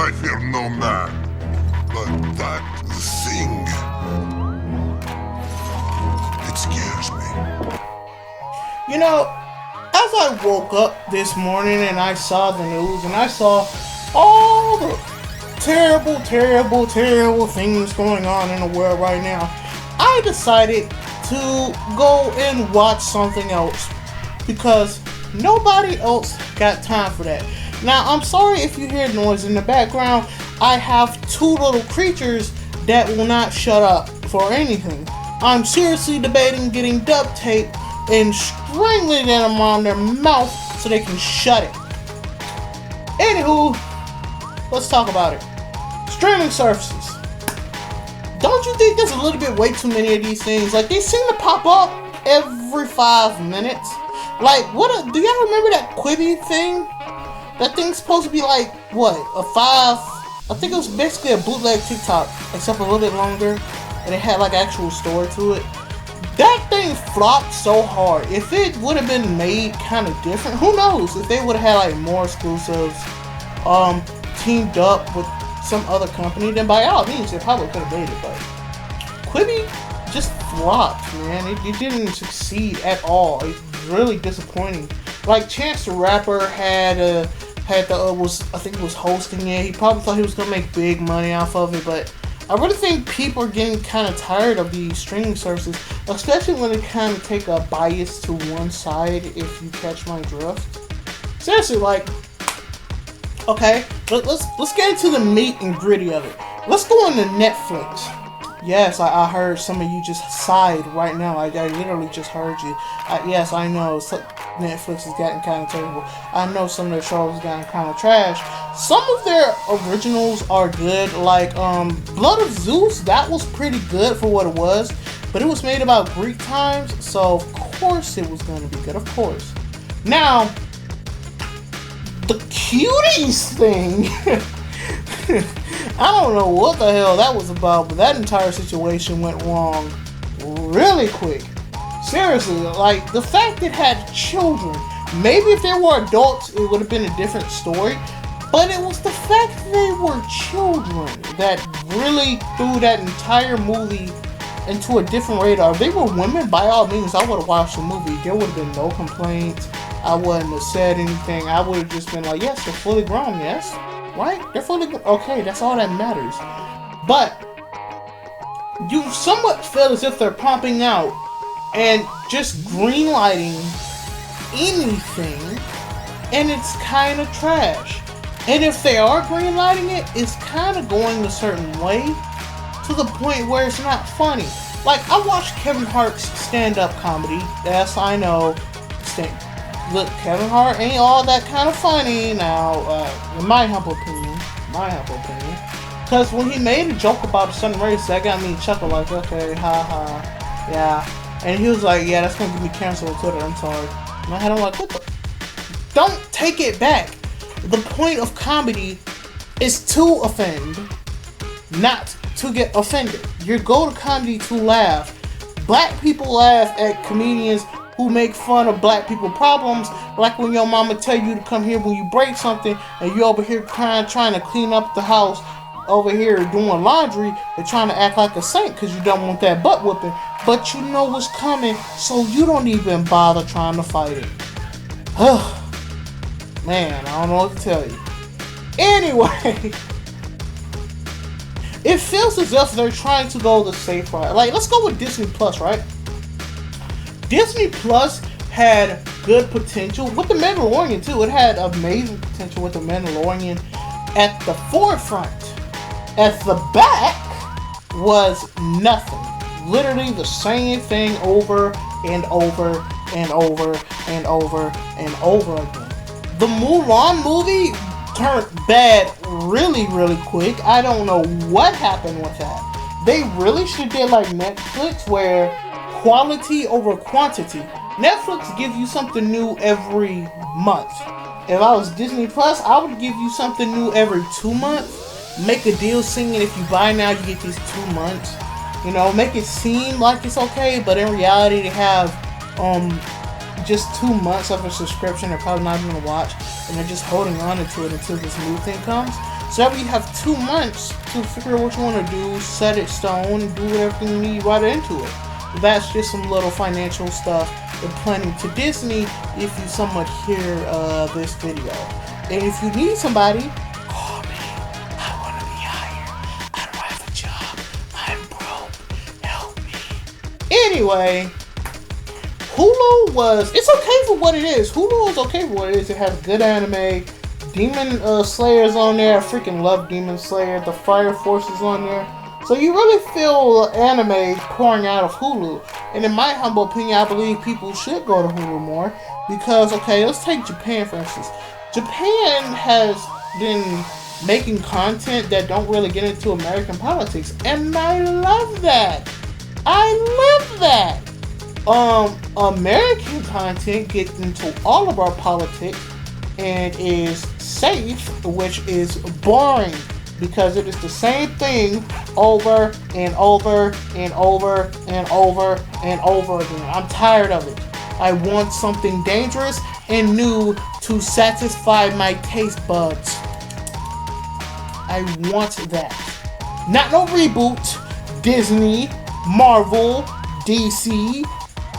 I fear no man, but that thing, it scares me. You know, as I woke up this morning and I saw the news and I saw all the terrible, terrible, terrible things going on in the world right now, I decided to go and watch something else because nobody else got time for that. Now, I'm sorry if you hear noise in the background. I have two little creatures that will not shut up for anything. I'm seriously debating getting duct tape and strangling them on their mouth so they can shut it. Anywho, let's talk about it. Streaming services. Don't you think there's a little bit way too many of these things? Like, they seem to pop up every 5 minutes. Like, do y'all remember that Quibi thing? That thing's supposed to be like, what, I think it was basically a bootleg TikTok, except a little bit longer, and it had like actual story to it. That thing flopped so hard. If it would have been made kind of different, who knows? If they would have had like more exclusives, teamed up with some other company, then by all means, they probably could have made it. But Quibi just flopped, man. It didn't succeed at all. It's really disappointing. Like, Chance the Rapper I think was hosting it. He probably thought he was gonna make big money off of it, but I really think people are getting kind of tired of these streaming services, especially when they kind of take a bias to one side, if you catch my drift. Seriously, like, okay, let's get into the meat and gritty of it. Let's go into Netflix. Yes, I heard some of you just sighed right now. I literally just heard you. Yes, I know Netflix has gotten kind of terrible. I know some of their shows have gotten kind of trash. Some of their originals are good, like Blood of Zeus. That was pretty good for what it was, but it was made about Greek times, so of course it was going to be good. Of course. Now, the Cuties thing. I don't know what the hell that was about, but that entire situation went wrong really quick. Seriously, like, the fact it had children, maybe if they were adults, it would have been a different story, but it was the fact that they were children that really threw that entire movie into a different radar. If they were women, by all means, I would have watched the movie. There would have been no complaints. I wouldn't have said anything. I would have just been like, yes, they're fully grown, yes. Right? They're fully grown. Okay, that's all that matters. But you somewhat feel as if they're pumping out and just greenlighting anything, and it's kind of trash. And if they are greenlighting it, it's kind of going a certain way to the point where it's not funny. Like, I watched Kevin Hart's stand-up comedy. Yes, I know. Look, Kevin Hart ain't all that kind of funny now, in my humble opinion. Because when he made a joke about a certain race, that got me chuckle like, okay, ha, yeah. And he was like, yeah, that's gonna get me canceled on Twitter, I'm sorry. In my head, I'm like, what the? Don't take it back. The point of comedy is to offend, not to get offended. You go to comedy to laugh. Black people laugh at comedians who make fun of black people problems, like when your mama tell you to come here when you break something, and you over here crying, trying to clean up the house, over here doing laundry, and trying to act like a saint because you don't want that butt whooping, but you know what's coming, so you don't even bother trying to fight it. Man, I don't know what to tell you. Anyway, it feels as if they're trying to go the safe route. Like, let's go with Disney Plus, right? Disney Plus had good potential with The Mandalorian too. It had amazing potential with The Mandalorian at the forefront. At the back was nothing. Literally the same thing over and over and over and over and over again. The Mulan movie turned bad really, really quick. I don't know what happened with that. They really should have did like Netflix, where quality over quantity. Netflix gives you something new every month. If I was Disney Plus, I would give you something new every 2 months. Make a deal saying if you buy now, you get these 2 months. You know, make it seem like it's okay, but in reality, they have just 2 months of a subscription they're probably not going to watch, and they're just holding on to it until this new thing comes. So that way you have 2 months to figure out what you want to do, set it stone, do whatever you need right into it. That's just some little financial stuff and planning to Disney if you somewhat hear this video. And if you need somebody, call me. I want to be hired. I don't have a job. I'm broke. Help me. Anyway, Hulu it's okay for what it is. Hulu is okay for what it is. It has good anime. Demon Slayer's on there. I freaking love Demon Slayer. The Fire Force is on there. So you really feel anime pouring out of Hulu. And in my humble opinion, I believe people should go to Hulu more. Because, okay, let's take Japan for instance. Japan has been making content that don't really get into American politics. And I love that. I love that. American content gets into all of our politics and is safe, which is boring because it is the same thing over and over and over and over and over again. I'm tired of it. I want something dangerous and new to satisfy my taste buds. I want that. Not no reboot. Disney, Marvel, DC,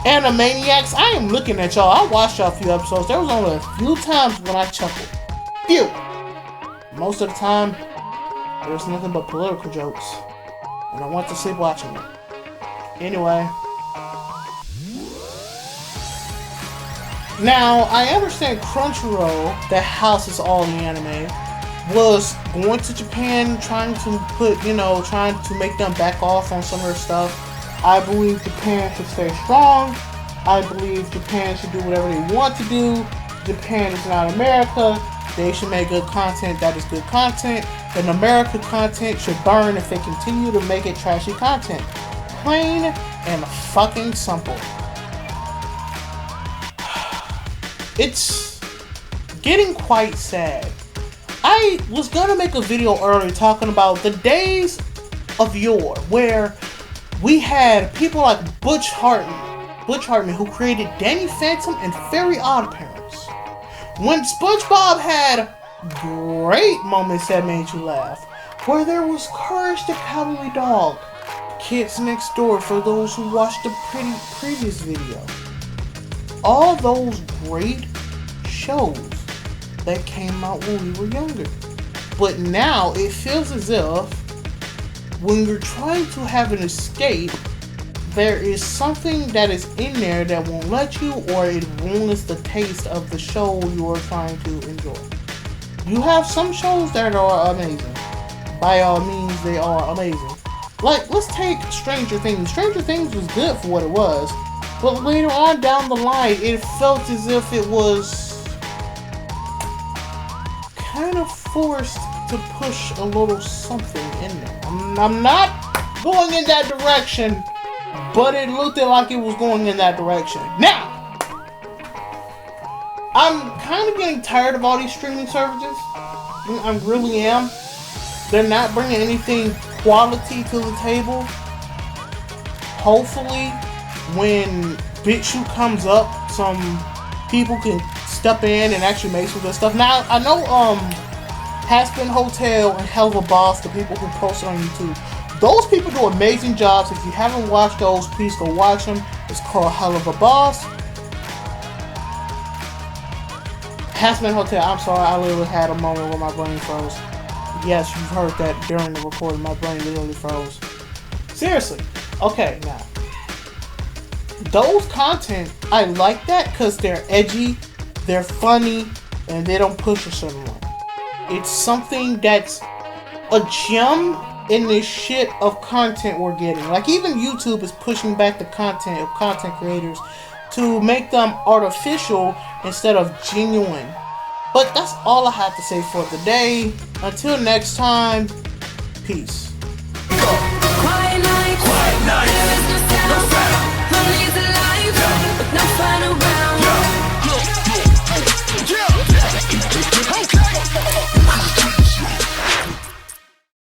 Animaniacs. I am looking at y'all. I watched y'all a few episodes. There was only a few times when I chuckled. Few. Most of the time, there's nothing but political jokes. And I want to sleep watching it. Anyway. Now, I understand Crunchyroll, that houses all the anime, was going to Japan trying to make them back off on some of their stuff. I believe Japan should stay strong. I believe Japan should do whatever they want to do. Japan is not America. They should make good content that is good content. And American content should burn if they continue to make it trashy content. Plain and fucking simple. It's getting quite sad. I was gonna make a video earlier talking about the days of yore where we had people like Butch Hartman, who created Danny Phantom and Very Odd Parents. When SpongeBob had great moments that made you laugh, where there was Courage the Cowardly Dog, Kids Next Door for those who watched the previous video. All those great shows that came out when we were younger. But now it feels as if when you're trying to have an escape, there is something that is in there that won't let you, or it ruins the taste of the show you are trying to enjoy. You have some shows that are amazing. By all means, they are amazing. Like, let's take Stranger Things. Stranger Things was good for what it was, but later on down the line, it felt as if it was kind of forced to push a little something in there. I'm not going in that direction, but it looked like it was going in that direction. Now, I'm kind of getting tired of all these streaming services. I really am. They're not bringing anything quality to the table. Hopefully, when BitChute comes up, some people can step in and actually make some good stuff. Now, I know Hazbin Hotel and Hell of a Boss, the people who post it on YouTube, those people do amazing jobs. If you haven't watched those, please go watch them. It's called Hell of a Boss. Hazbin Hotel, I'm sorry, I literally had a moment where my brain froze. Yes, you've heard that during the recording, my brain literally froze. Seriously. Okay, now. Those content, I like that because they're edgy, they're funny, and they don't push a certain one. It's something that's a gem in this shit of content we're getting. Like, even YouTube is pushing back the content of content creators to make them artificial instead of genuine. But that's all I have to say for today. Until next time, peace.